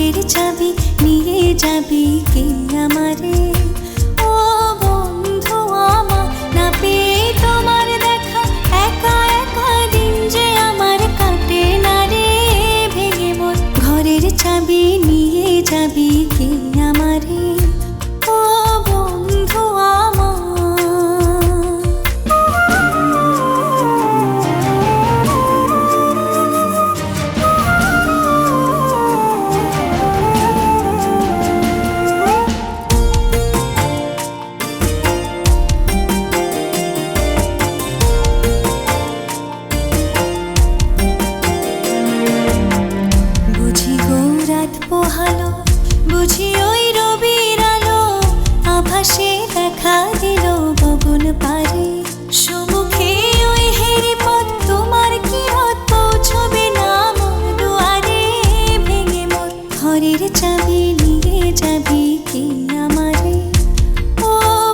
ঘরের চাবি নিয়ে যাবি কে আমারে? ও বন্ধু আমার, না পেয়ে তোমার দেখা একা একা দিন যে আমার কাটে না রে ভেঙে মন। ঘরের চাবি নিয়ে যাবি কে আমারে? ও বন্ধু আমার। পোহালো বুঝি ওই রবির আলো, আভাসে দেখা দিল গগন পারে। সম্মুখে ওই হেরি পথ, তোমার কি রথ পৌঁছবে না মোর দুয়ারে ভেঙে মোর। ঘরের চাবি নিয়ে যাবি কে আমারে? ও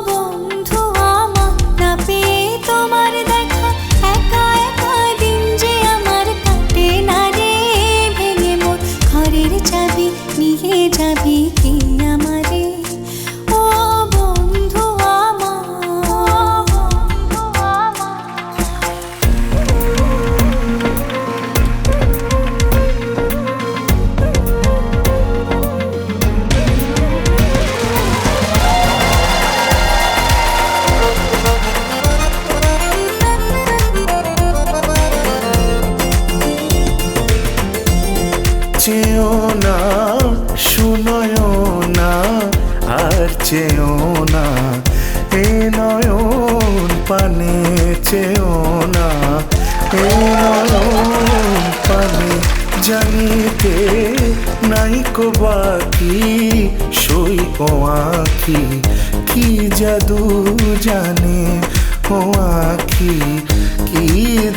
বন্ধু আমার, না পেয়ে তোমার দেখা একা একা দিন যে আমার কাটে না রে ভেঙে মোর। ঘরের চাবি নিয়ে যাবি কে আমারে? ও বন্ধু আমার। চেও না, শুনয়ও না, আর চেও না, এ নয়ন পানে চেও না, এ নয়ন পানে। জানিতে নাইকো বাকি সইকো আঁখি, কি জাদু জানে ও আঁখি, কি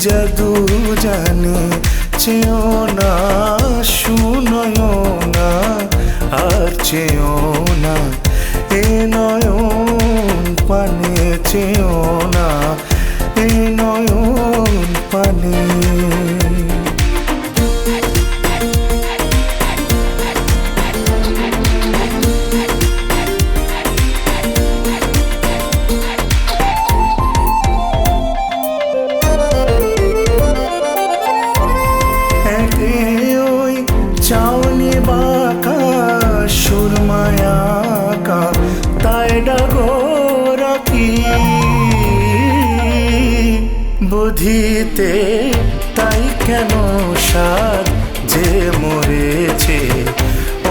জাদু জানে। চেও না, শুনয়ও না, আর চেও না, এ নয়ন পানে চেও না, এ নয়ন পানে। চাউনি বাঁকা সুরমায়াকা তাই ডাগো রাখি, বুধিতে তাই কেন সাদ যে মরেছে,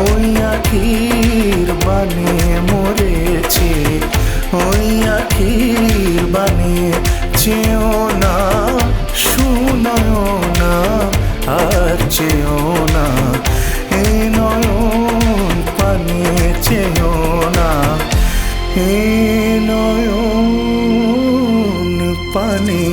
ওই আখির বানে মরেছে, ওই আখির বানে। চেও না, শুনয়ও না, আর চেও না, এ নয়ন পানে চেও না, এ নয়ন পানে।